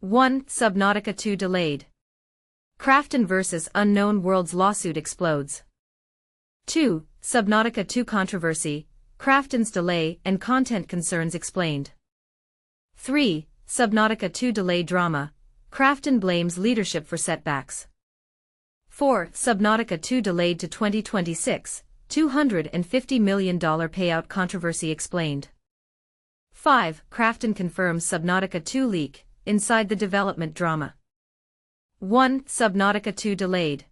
1. Subnautica 2 delayed. Krafton vs. Unknown Worlds lawsuit explodes. 2. Subnautica 2 controversy, Krafton's delay and content concerns explained. 3. Subnautica 2 delay drama, Krafton blames leadership for setbacks. 4. Subnautica 2 delayed to 2026, $250 million payout controversy explained. 5. Krafton confirms Subnautica 2 leak, inside the development drama. 1. Subnautica 2 delayed.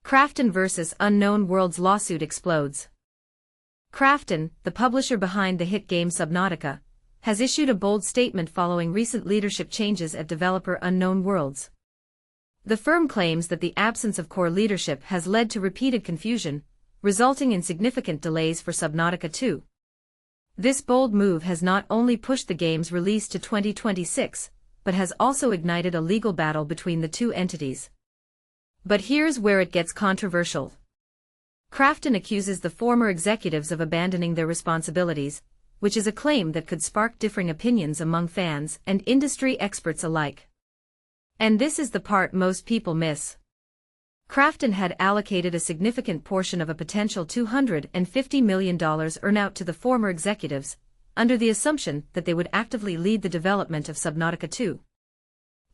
Krafton vs. Unknown Worlds lawsuit explodes. Krafton, the publisher behind the hit game Subnautica, has issued a bold statement following recent leadership changes at developer Unknown Worlds. The firm claims that the absence of core leadership has led to repeated confusion, resulting in significant delays for Subnautica 2. This bold move has not only pushed the game's release to 2026, but has also ignited a legal battle between the two entities. But here's where it gets controversial. Krafton accuses the former executives of abandoning their responsibilities, which is a claim that could spark differing opinions among fans and industry experts alike. And this is the part most people miss. Krafton had allocated a significant portion of a potential $250 million earnout to the former executives, under the assumption that they would actively lead the development of Subnautica 2.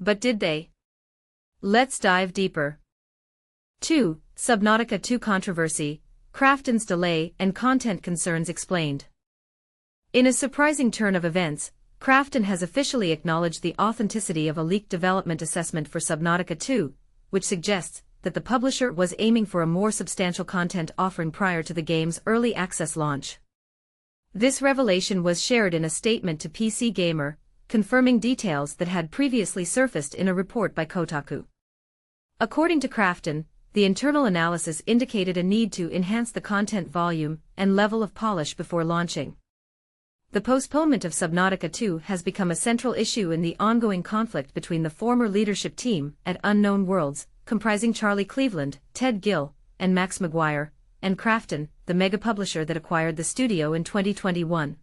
But did they? Let's dive deeper. 2. Subnautica 2 controversy, Krafton's delay and content concerns explained. In a surprising turn of events, Krafton has officially acknowledged the authenticity of a leaked development assessment for Subnautica 2, which suggests that the publisher was aiming for a more substantial content offering prior to the game's early access launch. This revelation was shared in a statement to PC Gamer, confirming details that had previously surfaced in a report by Kotaku. According to Krafton, the internal analysis indicated a need to enhance the content volume and level of polish before launching. The postponement of Subnautica 2 has become a central issue in the ongoing conflict between the former leadership team at Unknown Worlds, comprising Charlie Cleveland, Ted Gill, and Max McGuire, and Krafton, the mega-publisher that acquired the studio in 2021.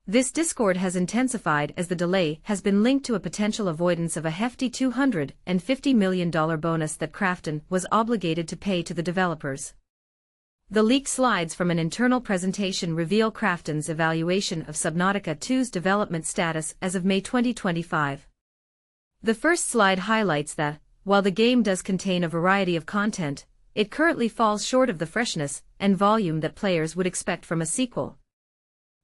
This discord has intensified as the delay has been linked to a potential avoidance of a hefty $250 million bonus that Krafton was obligated to pay to the developers. The leaked slides from an internal presentation reveal Krafton's evaluation of Subnautica 2's development status as of May 2025. The first slide highlights that, while the game does contain a variety of content, it currently falls short of the freshness and volume that players would expect from a sequel.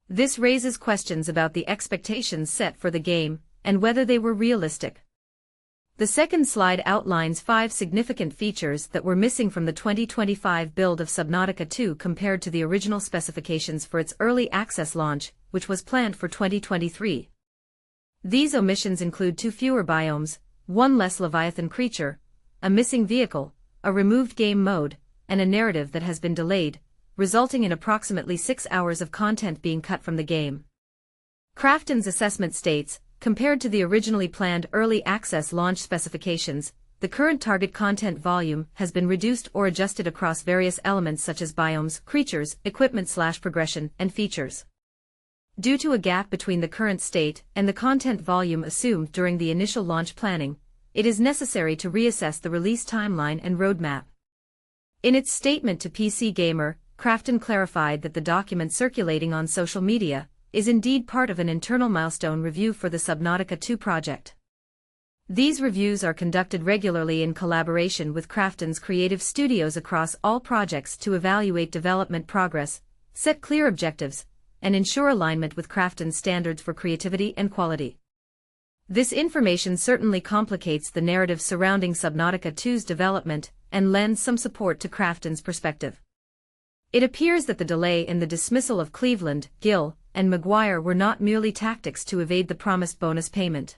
This raises questions about the expectations set for the game, and whether they were realistic. The second slide outlines 5 significant features that were missing from the 2025 build of Subnautica 2 compared to the original specifications for its early access launch, which was planned for 2023. These omissions include 2 fewer biomes, 1 less Leviathan creature, a missing vehicle, a removed game mode, and a narrative that has been delayed, resulting in approximately 6 hours of content being cut from the game. Krafton's assessment states, compared to the originally planned early access launch specifications, the current target content volume has been reduced or adjusted across various elements such as biomes, creatures, equipment/progression, and features. Due to a gap between the current state and the content volume assumed during the initial launch planning, it is necessary to reassess the release timeline and roadmap. In its statement to PC Gamer, Krafton clarified that the document circulating on social media is indeed part of an internal milestone review for the Subnautica 2 project. These reviews are conducted regularly in collaboration with Krafton's creative studios across all projects to evaluate development progress, set clear objectives, and ensure alignment with Krafton's standards for creativity and quality. This information certainly complicates the narrative surrounding Subnautica 2's development and lends some support to Krafton's perspective. It appears that the delay and the dismissal of Cleveland, Gill, and McGuire were not merely tactics to evade the promised bonus payment.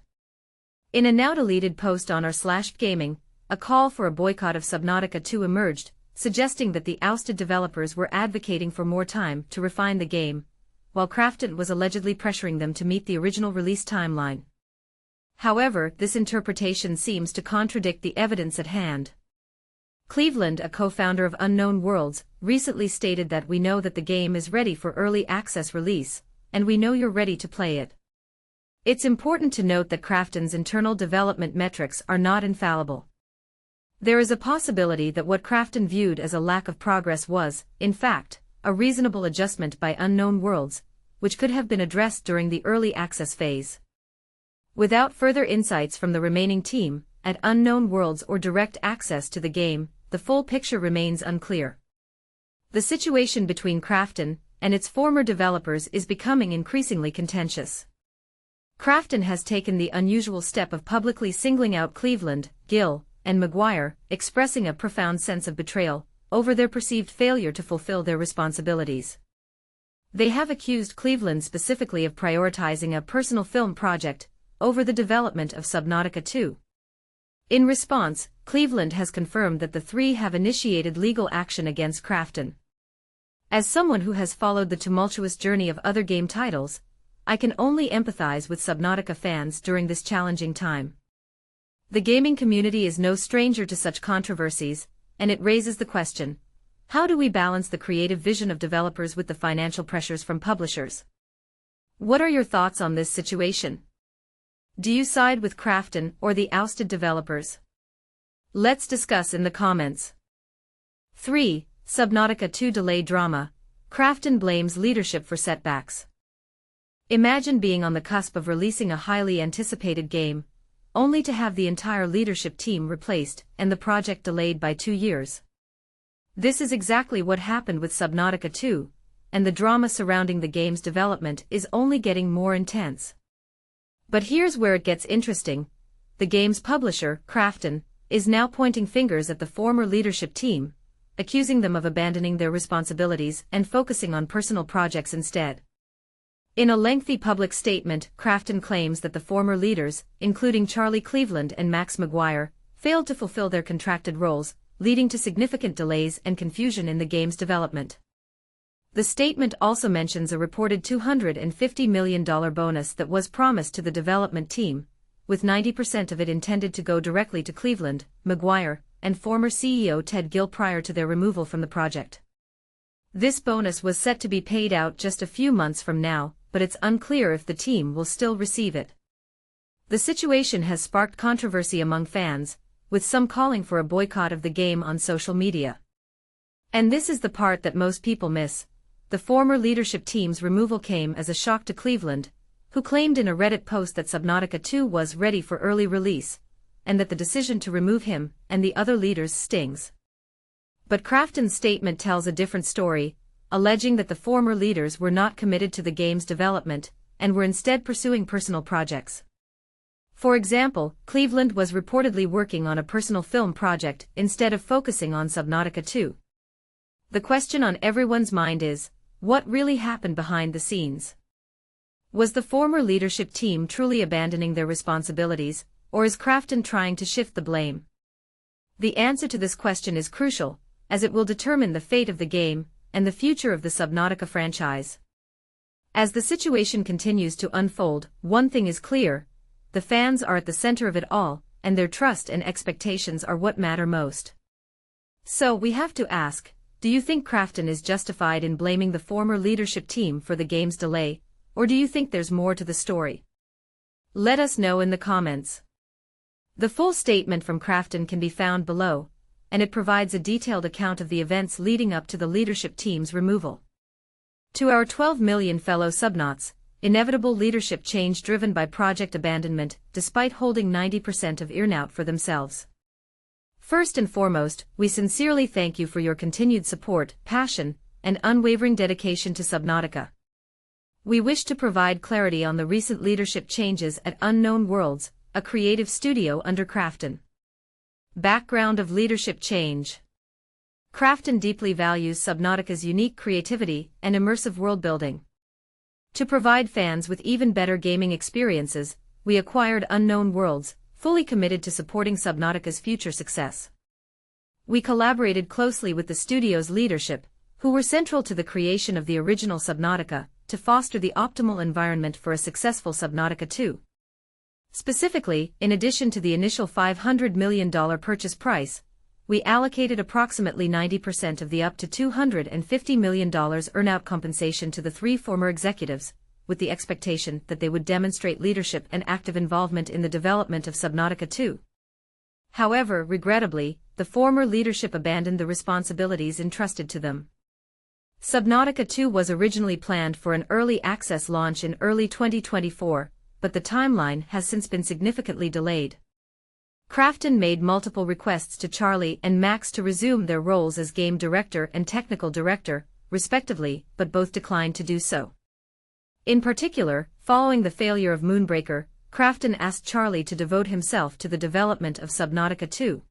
In a now-deleted post on r/gaming, a call for a boycott of Subnautica 2 emerged, suggesting that the ousted developers were advocating for more time to refine the game, while Krafton was allegedly pressuring them to meet the original release timeline. However, this interpretation seems to contradict the evidence at hand. Cleveland, a co-founder of Unknown Worlds, recently stated that "We know that the game is ready for early access release, and we know you're ready to play it." It's important to note that Krafton's internal development metrics are not infallible. There is a possibility that what Krafton viewed as a lack of progress was, in fact, a reasonable adjustment by Unknown Worlds, which could have been addressed during the early access phase. Without further insights from the remaining team, at Unknown Worlds or direct access to the game, the full picture remains unclear. The situation between Krafton and its former developers is becoming increasingly contentious. Krafton has taken the unusual step of publicly singling out Cleveland, Gill, and Maguire, expressing a profound sense of betrayal over their perceived failure to fulfill their responsibilities. They have accused Cleveland specifically of prioritizing a personal film project over the development of Subnautica 2. In response, Cleveland has confirmed that the three have initiated legal action against Krafton. As someone who has followed the tumultuous journey of other game titles, I can only empathize with Subnautica fans during this challenging time. The gaming community is no stranger to such controversies, and it raises the question: how do we balance the creative vision of developers with the financial pressures from publishers? What are your thoughts on this situation? Do you side with Krafton or the ousted developers? Let's discuss in the comments. 3. Subnautica 2 delay drama. Krafton blames leadership for setbacks. Imagine being on the cusp of releasing a highly anticipated game, only to have the entire leadership team replaced and the project delayed by 2 years. This is exactly what happened with Subnautica 2, and the drama surrounding the game's development is only getting more intense. But here's where it gets interesting. The game's publisher, Krafton, is now pointing fingers at the former leadership team, accusing them of abandoning their responsibilities and focusing on personal projects instead. In a lengthy public statement, Krafton claims that the former leaders, including Charlie Cleveland and Max Maguire, failed to fulfill their contracted roles, leading to significant delays and confusion in the game's development. The statement also mentions a reported $250 million bonus that was promised to the development team, with 90% of it intended to go directly to Cleveland, Maguire, and former CEO Ted Gill prior to their removal from the project. This bonus was set to be paid out just a few months from now, but it's unclear if the team will still receive it. The situation has sparked controversy among fans, with some calling for a boycott of the game on social media. And this is the part that most people miss. The former leadership team's removal came as a shock to Cleveland, who claimed in a Reddit post that Subnautica 2 was ready for early release, and that the decision to remove him and the other leaders stings. But Krafton's statement tells a different story, alleging that the former leaders were not committed to the game's development and were instead pursuing personal projects. For example, Cleveland was reportedly working on a personal film project instead of focusing on Subnautica 2. The question on everyone's mind is, what really happened behind the scenes? Was the former leadership team truly abandoning their responsibilities, or is Krafton trying to shift the blame? The answer to this question is crucial, as it will determine the fate of the game and the future of the Subnautica franchise. As the situation continues to unfold, one thing is clear: the fans are at the center of it all, and their trust and expectations are what matter most. So we have to ask, do you think Krafton is justified in blaming the former leadership team for the game's delay, or do you think there's more to the story? Let us know in the comments. The full statement from Krafton can be found below, and it provides a detailed account of the events leading up to the leadership team's removal. To our 12 million fellow subnauts, inevitable leadership change driven by project abandonment, despite holding 90% of earnout for themselves. First and foremost, we sincerely thank you for your continued support, passion, and unwavering dedication to Subnautica. We wish to provide clarity on the recent leadership changes at Unknown Worlds, a creative studio under Krafton. Background of leadership change. Krafton deeply values Subnautica's unique creativity and immersive world-building. To provide fans with even better gaming experiences, we acquired Unknown Worlds, fully committed to supporting Subnautica's future success. We collaborated closely with the studio's leadership, who were central to the creation of the original Subnautica, to foster the optimal environment for a successful Subnautica 2. Specifically, in addition to the initial $500 million purchase price, we allocated approximately 90% of the up to $250 million earnout compensation to the three former executives, with the expectation that they would demonstrate leadership and active involvement in the development of Subnautica 2. However, regrettably, the former leadership abandoned the responsibilities entrusted to them. Subnautica 2 was originally planned for an early access launch in early 2024, but the timeline has since been significantly delayed. Krafton made multiple requests to Charlie and Max to resume their roles as game director and technical director, respectively, but both declined to do so. In particular, following the failure of Moonbreaker, Krafton asked Charlie to devote himself to the development of Subnautica 2.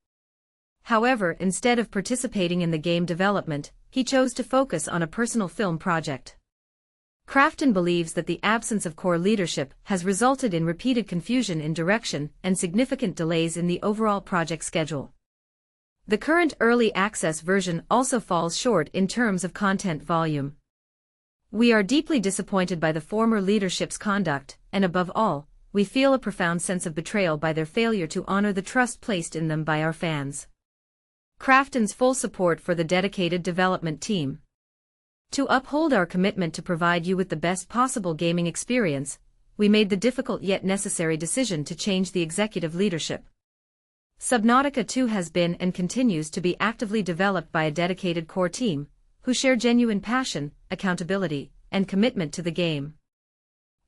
However, instead of participating in the game development, he chose to focus on a personal film project. Krafton believes that the absence of core leadership has resulted in repeated confusion in direction and significant delays in the overall project schedule. The current early access version also falls short in terms of content volume. We are deeply disappointed by the former leadership's conduct, and above all, we feel a profound sense of betrayal by their failure to honor the trust placed in them by our fans. Krafton's full support for the dedicated development team. To uphold our commitment to provide you with the best possible gaming experience, we made the difficult yet necessary decision to change the executive leadership. Subnautica 2 has been and continues to be actively developed by a dedicated core team, who share genuine passion, accountability, and commitment to the game.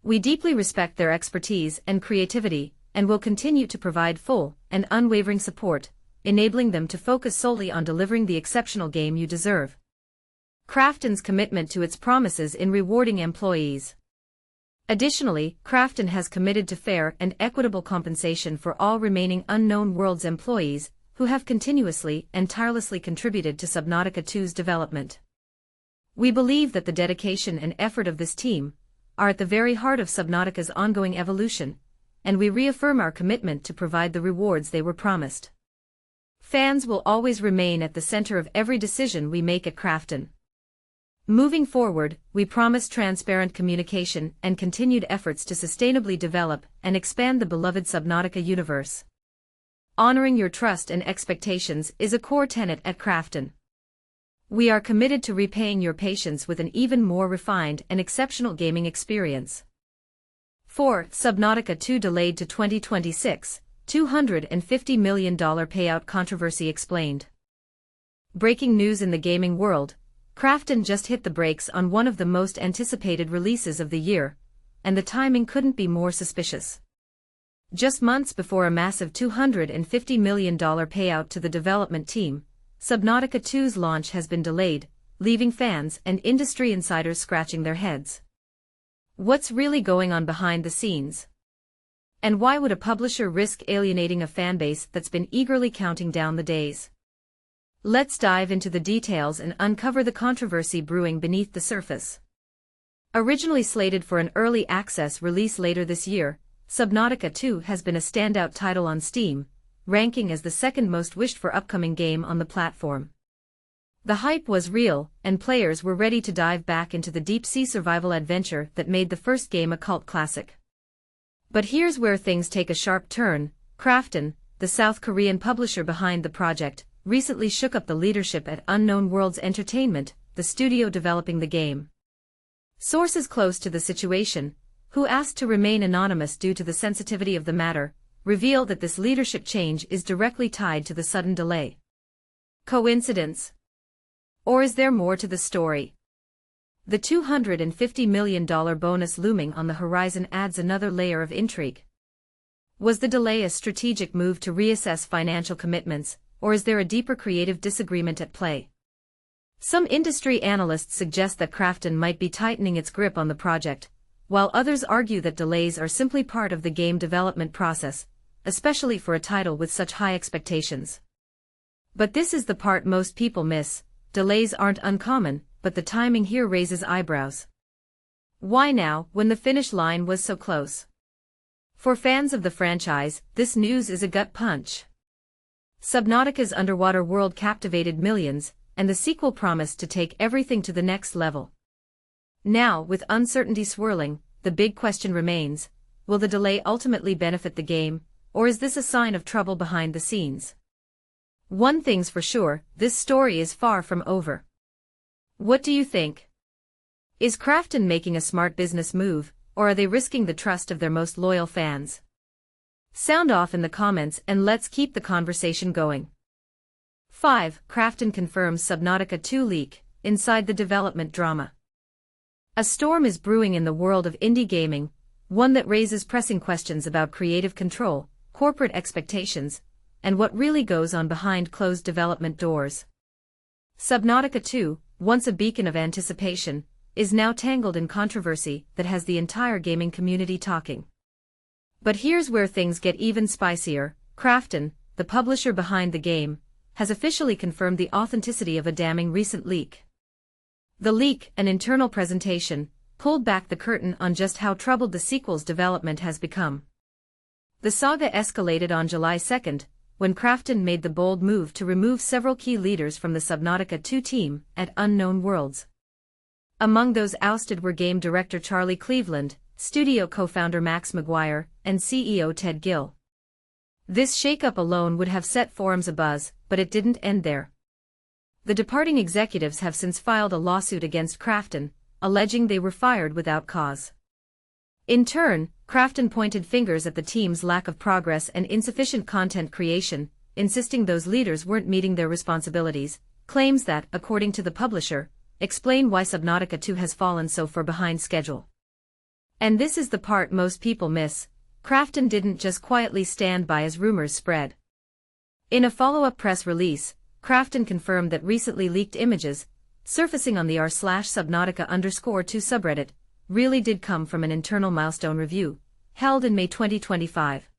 We deeply respect their expertise and creativity, and will continue to provide full and unwavering support, enabling them to focus solely on delivering the exceptional game you deserve. Krafton's commitment to its promises in rewarding employees. Additionally, Krafton has committed to fair and equitable compensation for all remaining Unknown Worlds employees who have continuously and tirelessly contributed to Subnautica 2's development. We believe that the dedication and effort of this team are at the very heart of Subnautica's ongoing evolution, and we reaffirm our commitment to provide the rewards they were promised. Fans will always remain at the center of every decision we make at Krafton. Moving forward, we promise transparent communication and continued efforts to sustainably develop and expand the beloved Subnautica universe. Honoring your trust and expectations is a core tenet at Krafton. We are committed to repaying your patience with an even more refined and exceptional gaming experience. 4. Subnautica 2 delayed to 2026, $250 million payout controversy explained. Breaking news in the gaming world. Krafton just hit the brakes on one of the most anticipated releases of the year, and the timing couldn't be more suspicious. Just months before a massive $250 million payout to the development team, Subnautica 2's launch has been delayed, leaving fans and industry insiders scratching their heads. What's really going on behind the scenes? And why would a publisher risk alienating a fanbase that's been eagerly counting down the days? Let's dive into the details and uncover the controversy brewing beneath the surface. Originally slated for an early access release later this year, Subnautica 2 has been a standout title on Steam, ranking as the second most wished-for upcoming game on the platform. The hype was real, and players were ready to dive back into the deep-sea survival adventure that made the first game a cult classic. But here's where things take a sharp turn. Krafton, the South Korean publisher behind the project, recently shook up the leadership at Unknown Worlds Entertainment, the studio developing the game. Sources close to the situation, who asked to remain anonymous due to the sensitivity of the matter, reveal that this leadership change is directly tied to the sudden delay. Coincidence? Or is there more to the story? The $250 million bonus looming on the horizon adds another layer of intrigue. Was the delay a strategic move to reassess financial commitments, or is there a deeper creative disagreement at play? Some industry analysts suggest that Krafton might be tightening its grip on the project, while others argue that delays are simply part of the game development process, especially for a title with such high expectations. But this is the part most people miss: delays aren't uncommon, but the timing here raises eyebrows. Why now, when the finish line was so close? For fans of the franchise, this news is a gut punch. Subnautica's underwater world captivated millions, and the sequel promised to take everything to the next level. Now, with uncertainty swirling, the big question remains: will the delay ultimately benefit the game, or is this a sign of trouble behind the scenes? One thing's for sure, this story is far from over. What do you think? Is Krafton making a smart business move, or are they risking the trust of their most loyal fans? Sound off in the comments and let's keep the conversation going. 5. Krafton confirms Subnautica 2 leak, inside the development drama. A storm is brewing in the world of indie gaming, one that raises pressing questions about creative control, corporate expectations, and what really goes on behind closed development doors. Subnautica 2, once a beacon of anticipation, is now tangled in controversy that has the entire gaming community talking. But here's where things get even spicier. Krafton, the publisher behind the game, has officially confirmed the authenticity of a damning recent leak. The leak, an internal presentation, pulled back the curtain on just how troubled the sequel's development has become. The saga escalated on July 2, when Krafton made the bold move to remove several key leaders from the Subnautica 2 team at Unknown Worlds. Among those ousted were game director Charlie Cleveland, studio co-founder Max McGuire, and CEO Ted Gill. This shakeup alone would have set forums abuzz, but it didn't end there. The departing executives have since filed a lawsuit against Krafton, alleging they were fired without cause. In turn, Krafton pointed fingers at the team's lack of progress and insufficient content creation, insisting those leaders weren't meeting their responsibilities, claims that, according to the publisher, explain why Subnautica 2 has fallen so far behind schedule. And this is the part most people miss: Krafton didn't just quietly stand by as rumors spread. In a follow-up press release, Krafton confirmed that recently leaked images, surfacing on the r/Subnautica_2 subreddit, really did come from an internal milestone review, held in May 2025.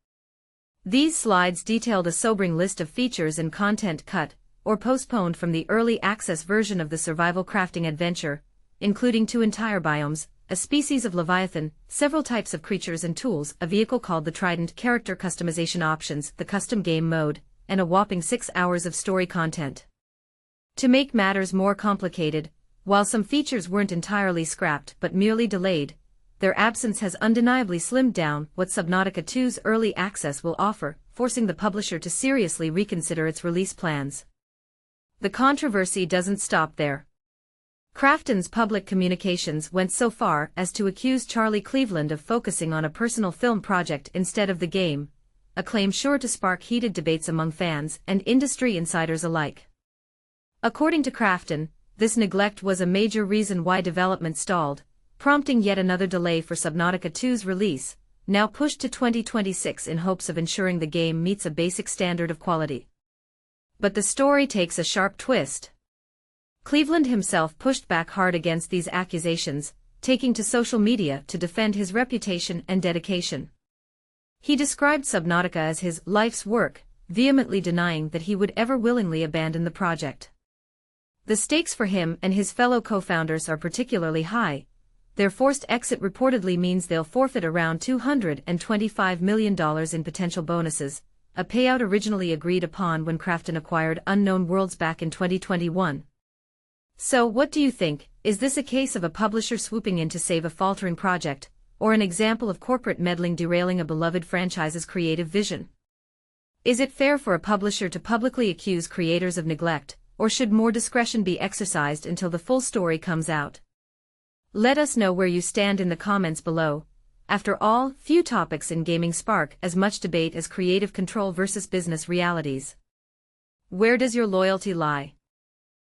These slides detailed a sobering list of features and content cut, or postponed from the early access version of the survival crafting adventure, including 2 entire biomes, a species of leviathan, several types of creatures and tools, a vehicle called the Trident, character customization options, the custom game mode, and a whopping 6 hours of story content. To make matters more complicated, while some features weren't entirely scrapped but merely delayed, their absence has undeniably slimmed down what Subnautica 2's early access will offer, forcing the publisher to seriously reconsider its release plans. The controversy doesn't stop there. Krafton's public communications went so far as to accuse Charlie Cleveland of focusing on a personal film project instead of the game, a claim sure to spark heated debates among fans and industry insiders alike. According to Krafton, this neglect was a major reason why development stalled, prompting yet another delay for Subnautica 2's release, now pushed to 2026 in hopes of ensuring the game meets a basic standard of quality. But the story takes a sharp twist. Cleveland himself pushed back hard against these accusations, taking to social media to defend his reputation and dedication. He described Subnautica as his life's work, vehemently denying that he would ever willingly abandon the project. The stakes for him and his fellow co-founders are particularly high. Their forced exit reportedly means they'll forfeit around $225 million in potential bonuses, a payout originally agreed upon when Krafton acquired Unknown Worlds back in 2021. So what do you think? Is this a case of a publisher swooping in to save a faltering project, or an example of corporate meddling derailing a beloved franchise's creative vision? Is it fair for a publisher to publicly accuse creators of neglect, or should more discretion be exercised until the full story comes out? Let us know where you stand in the comments below. After all, few topics in gaming spark as much debate as creative control versus business realities. Where does your loyalty lie?